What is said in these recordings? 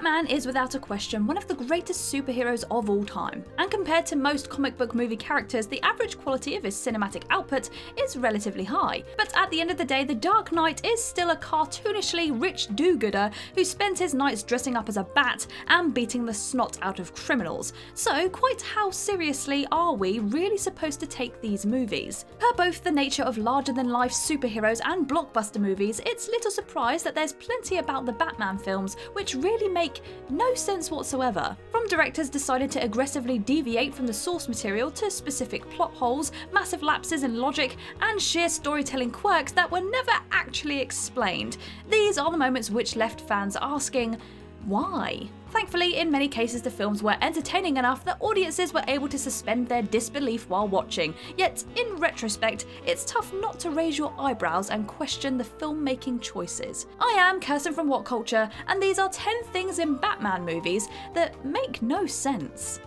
Batman is without a question one of the greatest superheroes of all time, and compared to most comic book movie characters, the average quality of his cinematic output is relatively high. But at the end of the day, the Dark Knight is still a cartoonishly rich do-gooder who spends his nights dressing up as a bat and beating the snot out of criminals. So quite how seriously are we really supposed to take these movies? Per both the nature of larger-than-life superheroes and blockbuster movies, it's little surprise that there's plenty about the Batman films which really make no sense whatsoever. From directors decided to aggressively deviate from the source material to specific plot holes, massive lapses in logic, and sheer storytelling quirks that were never actually explained. These are the moments which left fans asking, why? Thankfully, in many cases the films were entertaining enough that audiences were able to suspend their disbelief while watching, yet in retrospect, it's tough not to raise your eyebrows and question the filmmaking choices. I am Kirsten from What Culture, and these are 10 things in Batman movies that make no sense.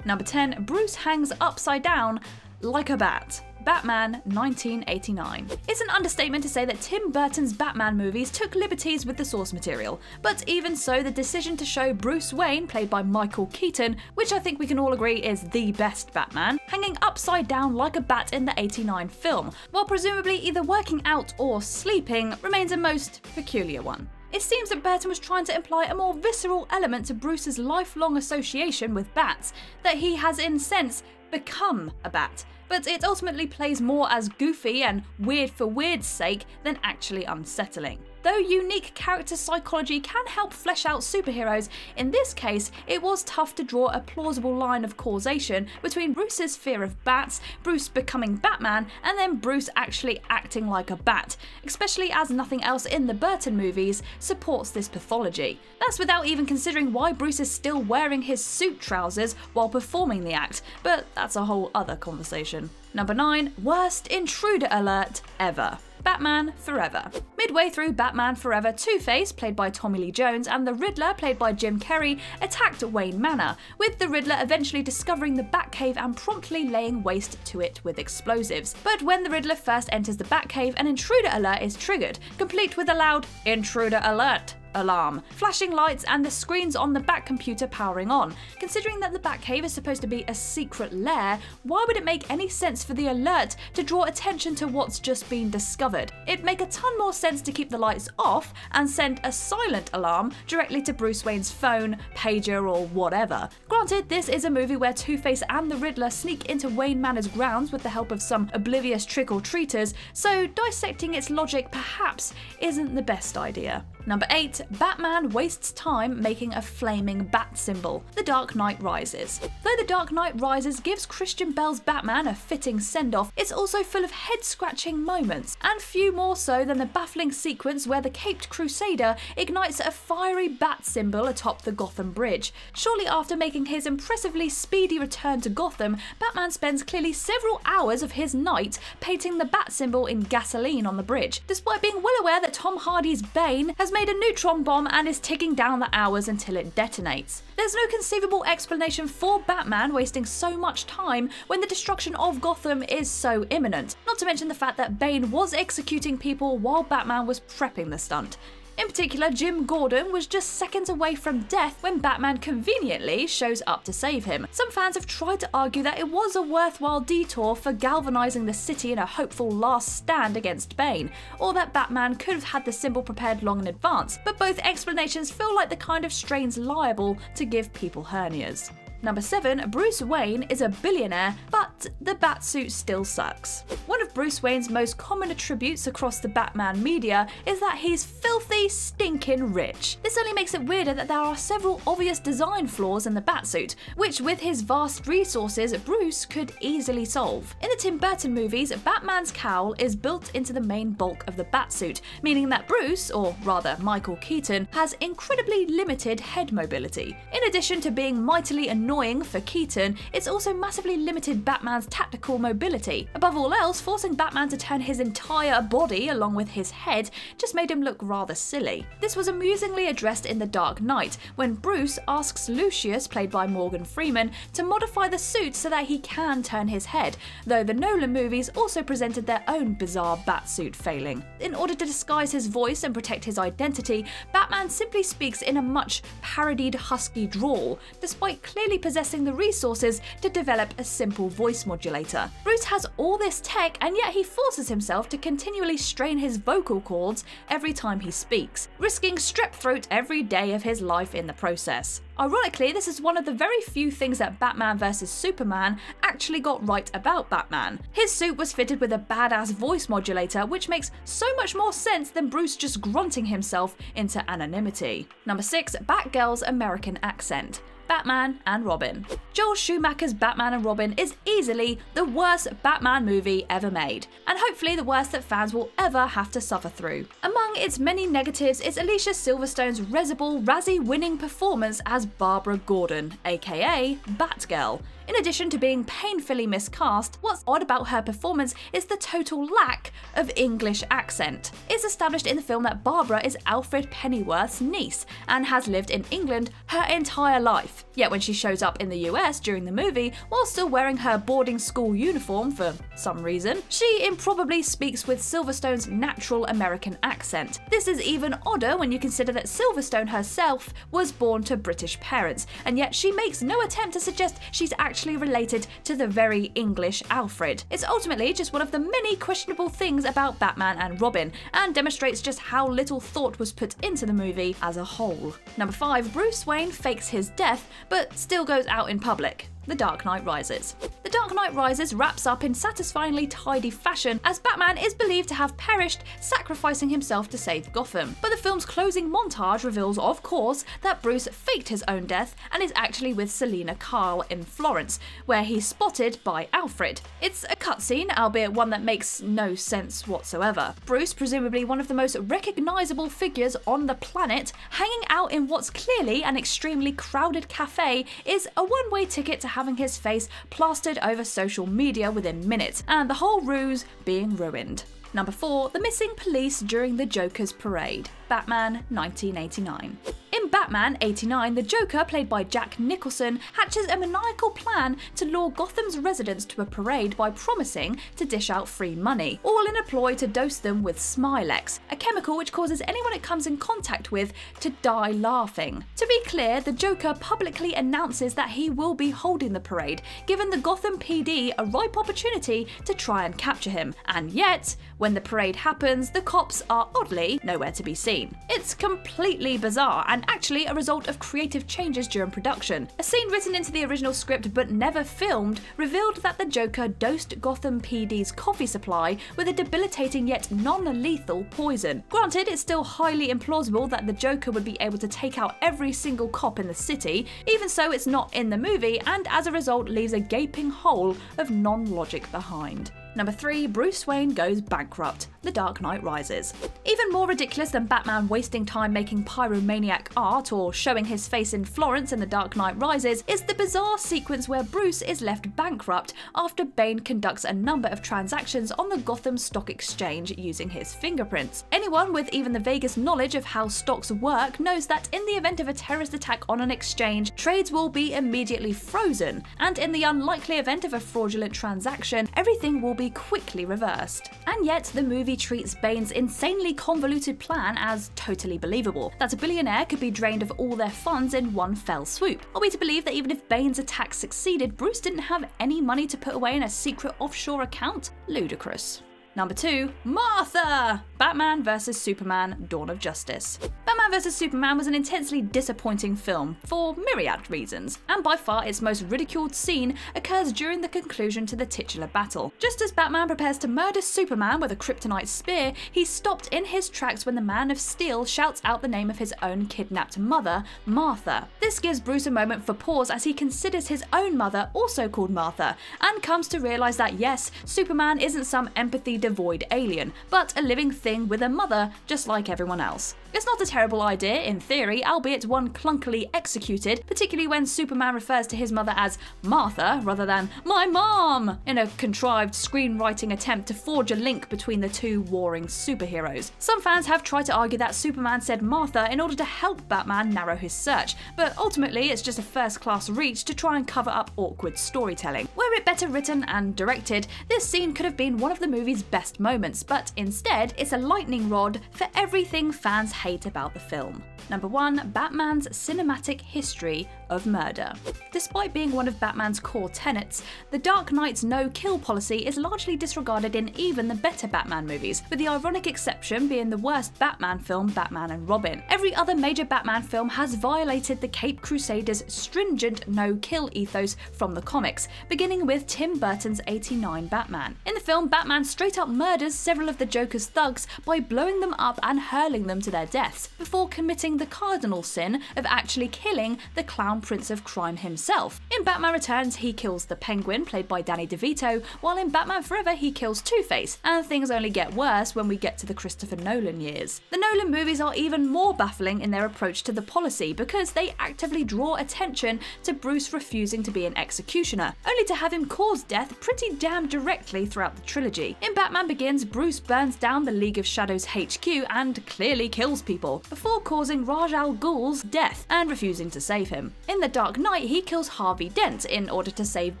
Number 10. Bruce hangs upside down like a bat. Batman 1989. It's an understatement to say that Tim Burton's Batman movies took liberties with the source material, but even so, the decision to show Bruce Wayne, played by Michael Keaton, which I think we can all agree is the best Batman, hanging upside down like a bat in the 89 film, while presumably either working out or sleeping, remains a most peculiar one. It seems that Burton was trying to imply a more visceral element to Bruce's lifelong association with bats, that he has in sense become a bat, but it ultimately plays more as goofy and weird for weird's sake than actually unsettling. Though unique character psychology can help flesh out superheroes, in this case it was tough to draw a plausible line of causation between Bruce's fear of bats, Bruce becoming Batman, and then Bruce actually acting like a bat, especially as nothing else in the Burton movies supports this pathology. That's without even considering why Bruce is still wearing his suit trousers while performing the act, but that's a whole other conversation. Number 9. Worst intruder alert ever. Batman Forever. Midway through Batman Forever, Two-Face, played by Tommy Lee Jones, and the Riddler, played by Jim Carrey, attacked Wayne Manor, with the Riddler eventually discovering the Batcave and promptly laying waste to it with explosives. But when the Riddler first enters the Batcave, an intruder alert is triggered, complete with a loud "Intruder Alert" alarm, flashing lights and the screens on the Bat computer powering on. Considering that the Batcave is supposed to be a secret lair, why would it make any sense for the alert to draw attention to what's just been discovered? It'd make a ton more sense to keep the lights off and send a silent alarm directly to Bruce Wayne's phone, pager, or whatever. Granted, this is a movie where Two-Face and the Riddler sneak into Wayne Manor's grounds with the help of some oblivious trick-or-treaters, so dissecting its logic perhaps isn't the best idea. Number 8. Batman wastes time making a flaming bat symbol. The Dark Knight Rises. Though The Dark Knight Rises gives Christian Bale's Batman a fitting send-off, it's also full of head-scratching moments, and few more so than the baffling sequence where the caped Crusader ignites a fiery bat symbol atop the Gotham Bridge. Shortly after making his impressively speedy return to Gotham, Batman spends clearly several hours of his night painting the bat symbol in gasoline on the bridge, despite being well aware that Tom Hardy's Bane has made a neutron bomb and is ticking down the hours until it detonates. There's no conceivable explanation for Batman wasting so much time when the destruction of Gotham is so imminent, not to mention the fact that Bane was executing people while Batman was prepping the stunt. In particular, Jim Gordon was just seconds away from death when Batman conveniently shows up to save him. Some fans have tried to argue that it was a worthwhile detour for galvanizing the city in a hopeful last stand against Bane, or that Batman could have had the symbol prepared long in advance, but both explanations feel like the kind of strains liable to give people hernias. Number 7. Bruce Wayne is a billionaire, but the Batsuit still sucks. One of Bruce Wayne's most common attributes across the Batman media is that he's filthy, stinking rich. This only makes it weirder that there are several obvious design flaws in the Batsuit, which with his vast resources, Bruce could easily solve. In the Tim Burton movies, Batman's cowl is built into the main bulk of the Batsuit, meaning that Bruce, or rather Michael Keaton, has incredibly limited head mobility. In addition to being mightily annoying annoying for Keaton, it's also massively limited Batman's tactical mobility. Above all else, forcing Batman to turn his entire body along with his head just made him look rather silly. This was amusingly addressed in The Dark Knight, when Bruce asks Lucius, played by Morgan Freeman, to modify the suit so that he can turn his head, though the Nolan movies also presented their own bizarre Batsuit failing. In order to disguise his voice and protect his identity, Batman simply speaks in a much parodied husky drawl, despite clearly possessing the resources to develop a simple voice modulator. Bruce has all this tech, and yet he forces himself to continually strain his vocal cords every time he speaks, risking strep throat every day of his life in the process. Ironically, this is one of the very few things that Batman vs Superman actually got right about Batman. His suit was fitted with a badass voice modulator, which makes so much more sense than Bruce just grunting himself into anonymity. Number 6. Batgirl's American accent. Batman and Robin. Joel Schumacher's Batman and Robin is easily the worst Batman movie ever made, and hopefully the worst that fans will ever have to suffer through. Among its many negatives is Alicia Silverstone's risible, Razzie-winning performance as Barbara Gordon, aka Batgirl. In addition to being painfully miscast, what's odd about her performance is the total lack of English accent. It's established in the film that Barbara is Alfred Pennyworth's niece and has lived in England her entire life. Yet when she shows up in the US during the movie, while still wearing her boarding school uniform for some reason, she improbably speaks with Silverstone's natural American accent. This is even odder when you consider that Silverstone herself was born to British parents, and yet she makes no attempt to suggest she's actually related to the very English Alfred. It's ultimately just one of the many questionable things about Batman and Robin, and demonstrates just how little thought was put into the movie as a whole. Number 5. Bruce Wayne fakes his death, but still goes out in public. The Dark Knight Rises. The Dark Knight Rises wraps up in satisfyingly tidy fashion, as Batman is believed to have perished, sacrificing himself to save Gotham. But the film's closing montage reveals, of course, that Bruce faked his own death and is actually with Selina Kyle in Florence, where he's spotted by Alfred. It's a cutscene, albeit one that makes no sense whatsoever. Bruce, presumably one of the most recognisable figures on the planet, hanging out in what's clearly an extremely crowded cafe, is a one-way ticket to having his face plastered over social media within minutes, and the whole ruse being ruined. Number 4. The missing police during the Joker's parade. Batman 1989. In Batman 89, the Joker, played by Jack Nicholson, hatches a maniacal plan to lure Gotham's residents to a parade by promising to dish out free money, all in a ploy to dose them with Smilex, a chemical which causes anyone it comes in contact with to die laughing. To be clear, the Joker publicly announces that he will be holding the parade, giving the Gotham PD a ripe opportunity to try and capture him, and yet, when the parade happens, the cops are oddly nowhere to be seen. It's completely bizarre, and actually a result of creative changes during production. A scene written into the original script but never filmed revealed that the Joker dosed Gotham PD's coffee supply with a debilitating yet non-lethal poison. Granted, it's still highly implausible that the Joker would be able to take out every single cop in the city, even so it's not in the movie, and as a result leaves a gaping hole of non-logic behind. Number 3. Bruce Wayne goes bankrupt. The Dark Knight Rises. Even more ridiculous than Batman wasting time making pyromaniac art or showing his face in Florence in The Dark Knight Rises is the bizarre sequence where Bruce is left bankrupt after Bane conducts a number of transactions on the Gotham Stock Exchange using his fingerprints. Anyone with even the vaguest knowledge of how stocks work knows that in the event of a terrorist attack on an exchange, trades will be immediately frozen, and in the unlikely event of a fraudulent transaction, everything will be quickly reversed. And yet, the movie treats Bane's insanely convoluted plan as totally believable, that a billionaire could be drained of all their funds in one fell swoop. Are we to believe that even if Bane's attack succeeded, Bruce didn't have any money to put away in a secret offshore account? Ludicrous. Number 2. Martha! Batman vs Superman: Dawn of Justice. Batman vs Superman was an intensely disappointing film for myriad reasons, and by far its most ridiculed scene occurs during the conclusion to the titular battle. Just as Batman prepares to murder Superman with a kryptonite spear, he's stopped in his tracks when the Man of Steel shouts out the name of his own kidnapped mother, Martha. This gives Bruce a moment for pause as he considers his own mother, also called Martha, and comes to realise that yes, Superman isn't some empathy devoid alien, but a living thing with a mother just like everyone else. It's not a terrible novel idea in theory, albeit one clunkily executed, particularly when Superman refers to his mother as Martha rather than my mom, in a contrived screenwriting attempt to forge a link between the two warring superheroes. Some fans have tried to argue that Superman said Martha in order to help Batman narrow his search, but ultimately it's just a first-class reach to try and cover up awkward storytelling. Were it better written and directed, this scene could have been one of the movie's best moments, but instead it's a lightning rod for everything fans hate about the film. Number 1. Batman's cinematic history of murder. Despite being one of Batman's core tenets, the Dark Knight's no-kill policy is largely disregarded in even the better Batman movies, with the ironic exception being the worst Batman film, Batman and Robin. Every other major Batman film has violated the Caped Crusaders' stringent no-kill ethos from the comics, beginning with Tim Burton's '89 Batman. In the film, Batman straight up murders several of the Joker's thugs by blowing them up and hurling them to their deaths, before committing the cardinal sin of actually killing the Clown Prince of Crime himself. In Batman Returns, he kills the Penguin, played by Danny DeVito, while in Batman Forever he kills Two-Face, and things only get worse when we get to the Christopher Nolan years. The Nolan movies are even more baffling in their approach to the policy, because they actively draw attention to Bruce refusing to be an executioner, only to have him cause death pretty damn directly throughout the trilogy. In Batman Begins, Bruce burns down the League of Shadows HQ and clearly kills people, before causing Ra's al Ghul's death and refusing to save him. In The Dark Knight, he kills Harvey Dent in order to save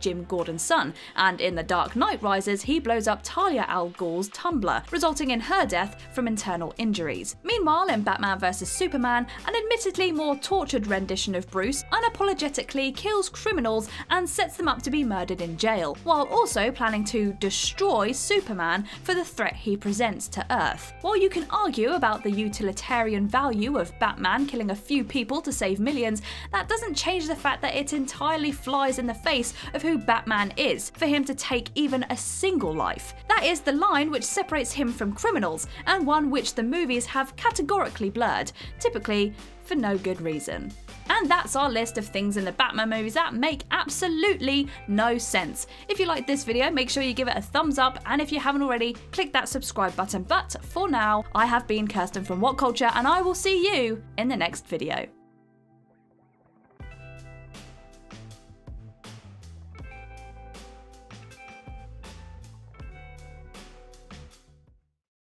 Jim Gordon's son, and in The Dark Knight Rises, he blows up Talia al Ghul's tumbler, resulting in her death from internal injuries. Meanwhile, in Batman vs Superman, an admittedly more tortured rendition of Bruce unapologetically kills criminals and sets them up to be murdered in jail, while also planning to destroy Superman for the threat he presents to Earth. While you can argue about the utilitarian value of Batman killing a few people to save millions, that doesn't change the fact that it entirely flies in the face of who Batman is, for him to take even a single life. That is the line which separates him from criminals, and one which the movies have categorically blurred, typically for no good reason. And that's our list of things in the Batman movies that make absolutely no sense. If you liked this video, make sure you give it a thumbs up, and if you haven't already, click that subscribe button. But for now, I have been Kirsten from What Culture, and I will see you in the next video.